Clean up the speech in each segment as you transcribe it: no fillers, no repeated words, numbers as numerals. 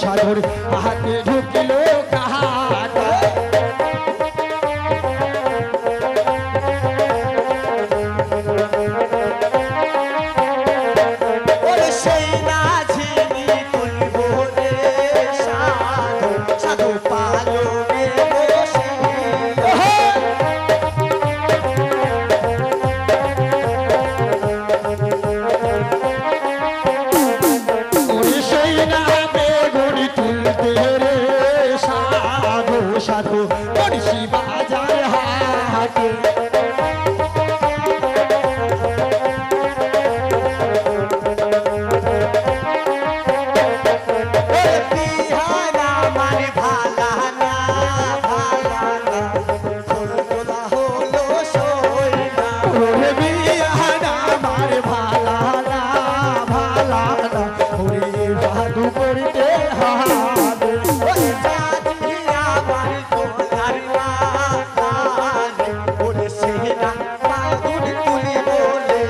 সাধুর হাতে ঢুকিল কাহাটা ওরে সেই না ঝিনি তুলব রে সাধু সাধু পালনে বসে ওরে সেই না বেগুনি তুলতে রে সাধু সাধু বড়শি বাজার হাটে ওরে বিহানা মানে ভালা না ফুল তোলা হলো সইনা ওরে বিয়ানা আমার ভালা না ওরে সাধু করিতে হবে ওরে জাতি আমার তোলার মাথানে ওরে সেনা পাগুন তুলি বলে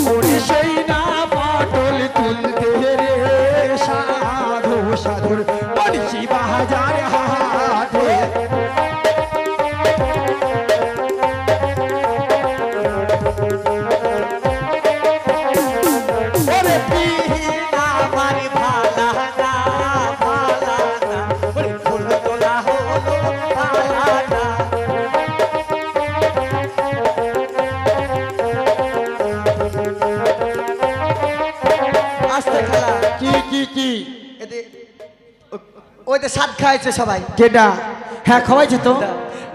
ওরে সেই না পটল তুলতে রে সাধু সাধুর বড়শি বাজার হাটে ওরে বিহিনা আমার ভালা না ওরে ফুল তোলা হলো ভালা না আস্তে খেলা কি এতে ওইতে সাত খাইছে সবাই কেডা হ্যাঁ খাওয়াইছে তো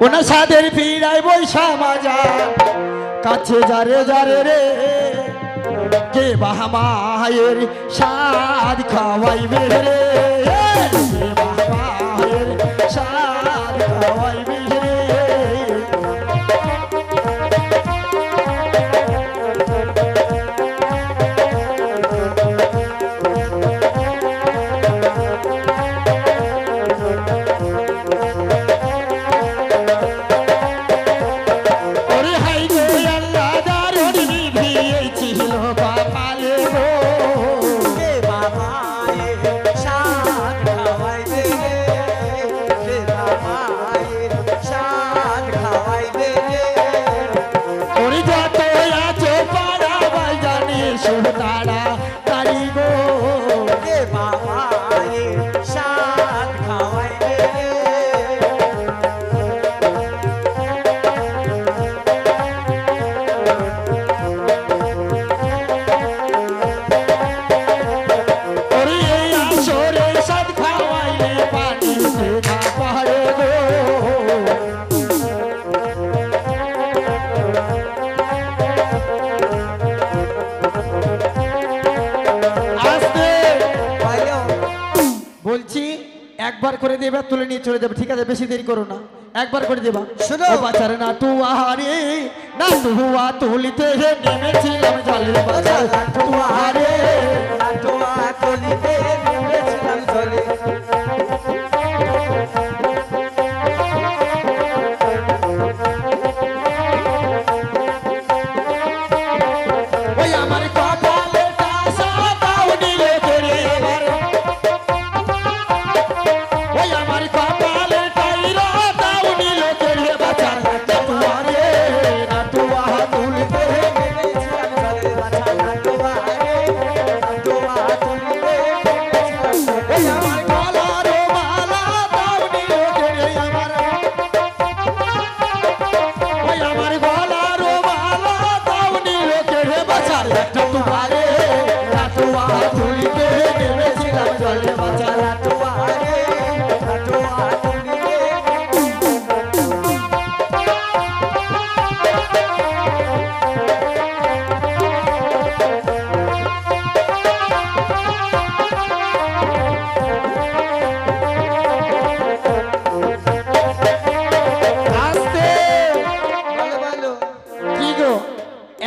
ওনার সাদের ফিরাই বৈশা মাজা কাছে যারে রে কে বাহমায়ের সাদ খাওয়াইবে রে কে বাহমায়ের সাদ খাওয়াইবে রে ওরে হাই গো আল্লাহ দারুণ নিধি এই ছিল কপালে গো কে বাবায়ে সাত খাওয়াইবে রে কে বাবায়ে সাত খাওয়াইবে রে ওরে যত আছো পাড়া বাই জানি সুতারা তারি গো কে বাবায়ে সাত খাওয়াইবে রে ওরে এই আসরে সাদ খাওয়াইলে পানি সেধা পাহাড়ে গো আস্তে ভাইও বলছি একবার করে দেবে তুলে নিয়ে চলে যাবে ঠিক আছে বেশি দেরি করো না একবার করে দেবা শোনো। ও বাচার না তু আহারে না তুয়া তুলিতে হে নেমেছিলাম জলের বাজার না তু আহারে তোমা কলিতে নেমেছিলাম জলে ওই আমার কপালে টাসা দাও নিলে করে ওই আমার কপালে টাইরা দাও নিলে করে বাচার না তু আহারে না তু আহা তুলিতে হে নেমেছিলাম জলে বাছা না তোমা কলিতে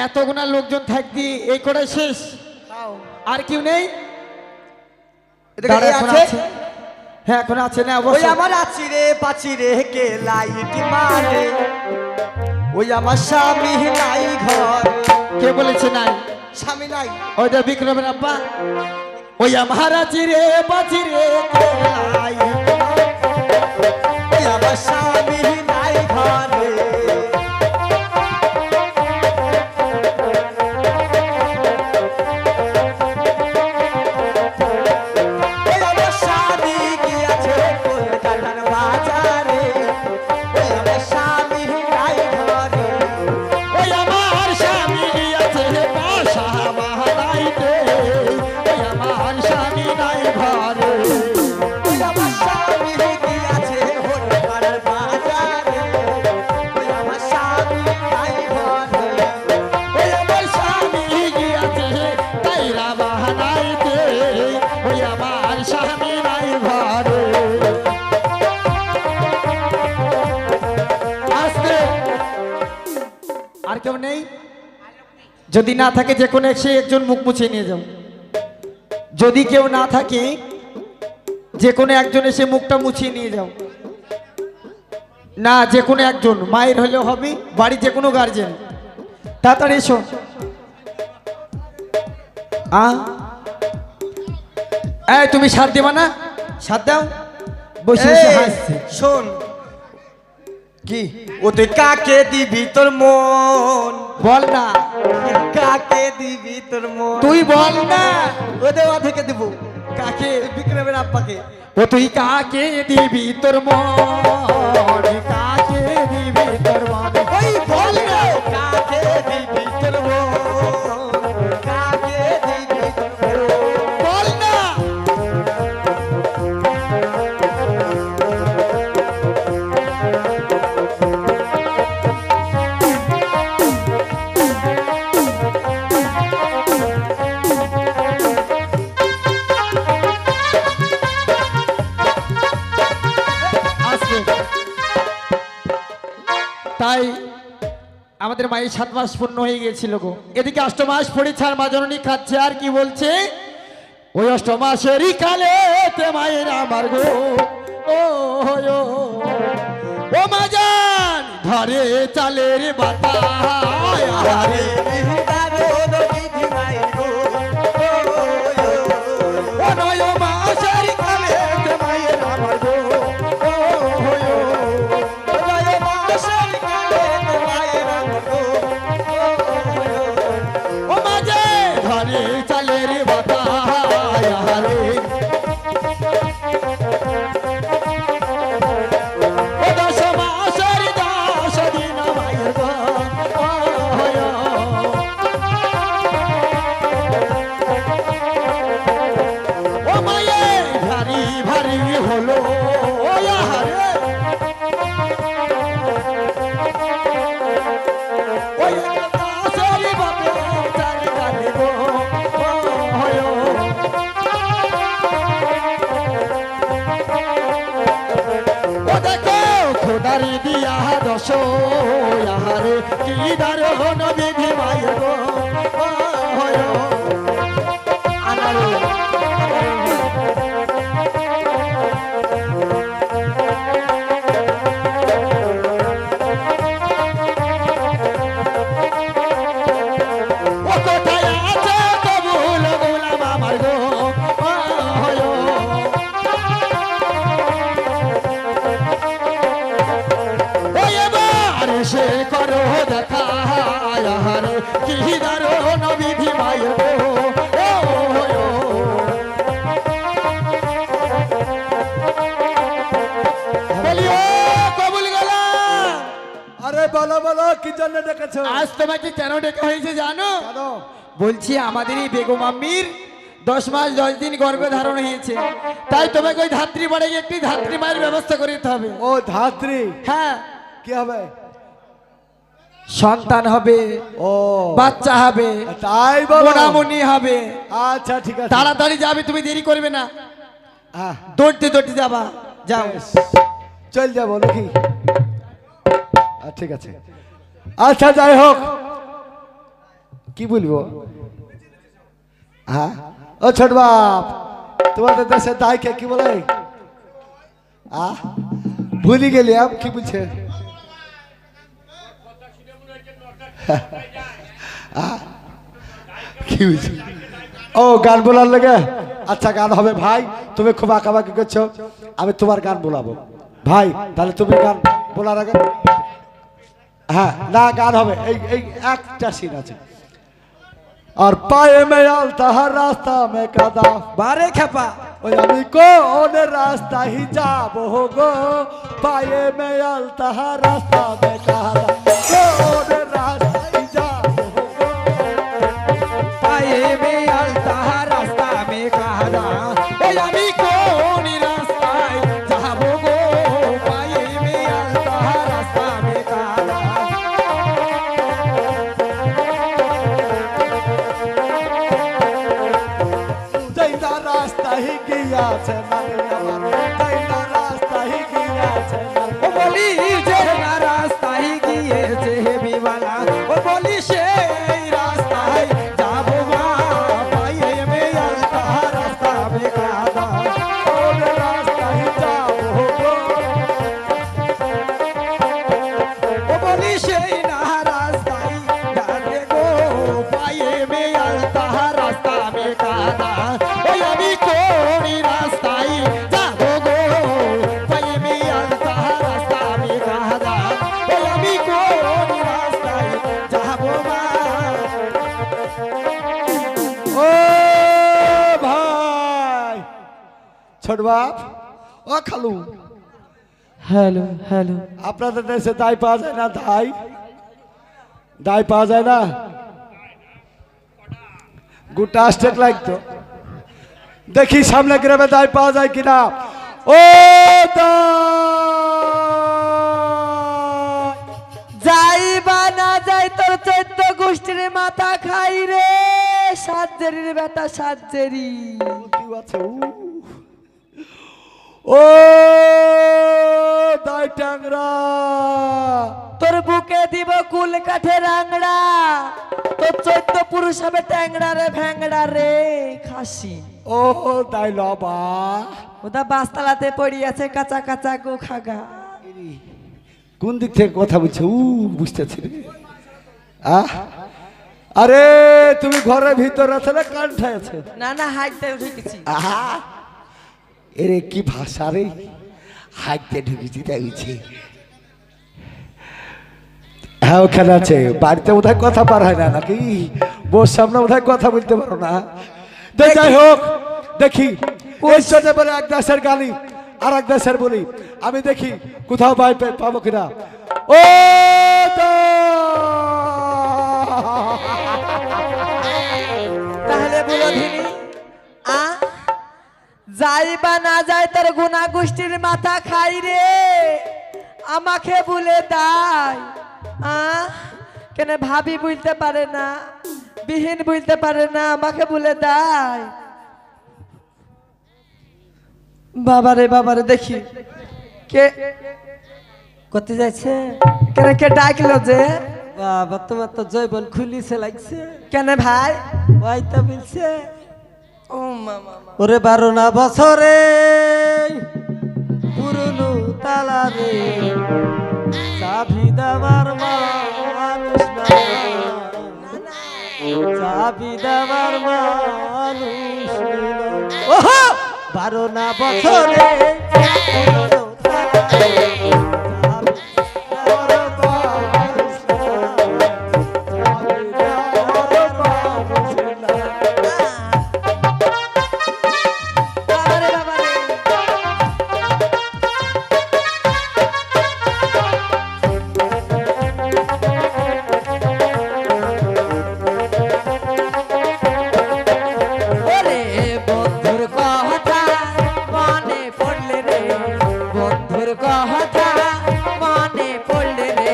এতগুনা লোকজন থাকতি এই করে শেষ আর কেউ নেই এদিকে দাঁড়া, এ এখন আছে? আছে। হ্যাঁ এখন আছে না ওই অবশ্যই আমার আছি রে পাচি রে কে লাইট মারে ওই আমার স্বামী নাই ঘর কে বলেছে নাই স্বামী নাই ওই যে বিক্রমের আব্বা ওই আমার আছি রে বাঁচি রে কে লাই। ওই আমার স্বামী নাই ঘরে ওই আমার স্বামী গিয়াছে কলকাতার বাজারে ওই আমার স্বামী নাই ঘরে ওই আমার স্বামী আছে বাসা বাহারাইতে ওই আমার স্বামী নাই ঘরে ওই আমার স্বামী গিয়াছে কলকাতার বাজারে ওই আমার স্বামী নাই ঘরে ওই আমার স্বামী গিয়াছে তাইরা বাহারাইতে ওই আমার স্বামী নাই ঘরে। আসতে আর কেউ নেই যদি না থাকে যে কোনো সে একজন মুখ মুছে নিয়ে যাও যদি কেউ না থাকে যে কোনো একজন এসে মুখটা মুছিয়ে নিয়ে যাও না যে কোনো একজন মায়ের হলেও হবে বাড়ির যে কোনো গার্জেন তাড়াতাড়ি এসো এই তুমি সাথ দেবা না সাথ দাও বসে বসে হাসছে শোন কি ও তুই কাকে দিবি তোর মন বল না কাকে দিবি তোর মন তুই বল না ও দেওয়া থেকে দিব কাকে বিক্রমের আব্বাকে ও তুই কাকে দিবি তোর মন কাকে দিবি তোর মন ওই বল না কাকে দিবি তোর মন কাকে দিবি তোর মন বল না আসবে। তাই আমাদের মায়ের 7 মাস পূর্ণ হয়ে গিয়েছিল গো এদিকে 8 মাস পড়েছে আর মা জননী খাচ্ছে আর কি বলছে ওই 8 মাসেরই কালে তে মায়ের আমার গো ও ও ও মা জান ধরে চালের বাতা আরে ও নয় মাসেরই কালে তে মায়ের আমার গো ও ও মাঝে ঘরে চালের বাতা আরে ও 10 মাসের 10 দিন মায়ের গো ও মায়ে ভারী ভারী হলো আরে ওই দাসের বাপে চাল গালে গো ও দেখো খোদারি দিয়া দশ আহারে কি দারুণ বিধি মায়ের গো ও কোথায় আছে কবুল গোলাম আমার গো ও এবার সে করো দেখা আহারে কি দারুণ বিধি মায়ের গো বলিও কবুল গোলাম আরে বলো বলো কি জন্য ডেকেছো আজ তোমাকে কেন ডেকে হয়েছে জানো কেন বলছি আমাদের এই বেগম আম্মির 10 মাস 10 দিন গর্ভে ধারণ হয়েছে তাই তোমাকে ওই ধাত্রী বাড়ি একটি ধাত্রী মায়ের ব্যবস্থা করে দিতে হবে ও ধাত্রী হ্যাঁ কি হবে সন্তান হবে ও বাচ্চা হবে তাই বলো মোনামনি হবে আচ্ছা ঠিক আছে তাড়াতাড়ি যাবে তুমি দেরি করবে না হ্যাঁ দৌড়তে দৌড়তে যাবা যাও বেশ। চল যাবো নাকি ঠিক আছে আচ্ছা যাই হোক কি বলবো? হ্যাঁ ও ছোট বাপ, তোমাদের দেশে দায়কে কি বলে? ভুলি গেলি আম কি বলছে? কি বলছে? ও গান বলার লেগে? আচ্ছা গান হবে ভাই, তুমি খুব আঁকাবাকি করছো, আমি তোমার গান বলাবো ভাই। তাহলে তুমি গান বলার আগে হ্যাঁ না গান হবে, এই এই একটা সিন আছে। আর পায়ে মে আলতা হর রাস্তা মে কাদা, বারে খেপা ওই আমি কোন রাস্তা হি যাবো গো, পায়ে মে আলতা হর রাস্তা মে কাদা, কোন রাস্তা হি যাবো গো, পায়ে মে আলতা রাস্তা মে কাদা, ওই আমি কোন রাস্তায় যাব গো, পায়ে মে আলতা রাস্তা মে কাদা। যাইনা রাস্তা হি গিয়াছে মানে আমার, যাইনা রাস্তা হি গিয়াছে ও বলি যে না রাস্তায় গিয়েছে বিমালা, ও বলি সেই রাস্তায় যাবো মা, পায়ে মে আলতা রাস্তা মে কাদা, কোন রাস্তা হি যাবো গো, ও বলি সেই না রাস্তায় যাবে গো, পায়ে মে আলতা রাস্তা মে কাদা, ওই আমি কোন রাস্তায় যাব গো, পায়ে মে আলতা রাস্তা মে কাদা, ওই আমি কোন রাস্তায় যাবো মা। ও ভাই ছোট বাপ, ও খালু, হ্যালো হ্যালো, আপনাদের দেশে দায় পাওয়া যায় না? দায় দায় পাওয়া যায় না? গোটা স্টেট লাগতো, দেখি সামনে গ্রামে দায় পাওয়া যায় কিনা। ও দায়! যাই বা না যাই তোর 14 গোষ্ঠীর মাথা খাই রে, সাজ্জেরির বেটা সাজ্জেরি। কেউ আছে? ও দায় ট্যাংরা, তোর বুকে দিব কুল কাঠের আংড়া, তোর 14 পুরুষ হবে ট্যাংরা রে ভ্যাংড়া রে খাসি। ও দায় লবা, ওটা বাসতলাতে পড়ি আছে কাঁচা কাঁচা গো খাগা। কোন দিক থেকে কথা বলছো? বুঝতেছি রে। আরে তুমি ঘরের ভিতরে আছে না কান্ঠায় আছে? না না হাইটে উঠে গেছি। আহা, এরে কি ভাষা রে, হাইতে ঢুকেছি দেখছি। হ্যাঁ ওখানে আছে, বাড়িতে বোধহয় কথা পার হয় না নাকি? বোর সামনে বোধহয় কথা বলতে পারো না। যাই হোক দেখি ওই চলে বলে এক দেশের গালি আর এক দেশের বলি, আমি দেখি কোথাও পাই পাবো কিনা। ও তাহলে বলো ধিনি যাই বা না যাই তোর গুনা গোষ্ঠীর মাথা খাই রে, আমাকে বলে দায় কেন ভাবি বুঝতে পারে না, বিহীন বুঝতে পারে না, আমাকে বলে দায়। বাবারে দেখি কে করতে যাচ্ছে, কেন কে ডাকলো যে? বাবা তোমার তো জৈবন খুলিছে লাগছে। কেন ভাই? ওই তো বলছে ও মামা ওরে 12 না বছরে পুরনো তালা রে, চাবি দেওয়ার মানুষ না, চাবি দেওয়ার মানুষ না। ওহো 12 না বছরে পুরনো তালা রে, চাবি দেওয়ার মানুষ না, চাবি দেওয়ার মানুষ না। বাবারে বাবারে ওরে বন্ধুর কথা মনে পড়লে রে, বন্ধুর কথা মনে পড়লে রে,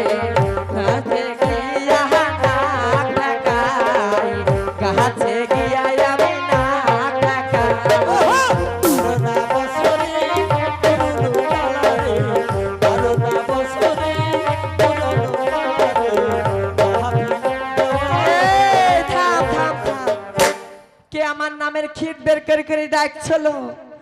আমার নামের খিট বের করে করে ডাকছিল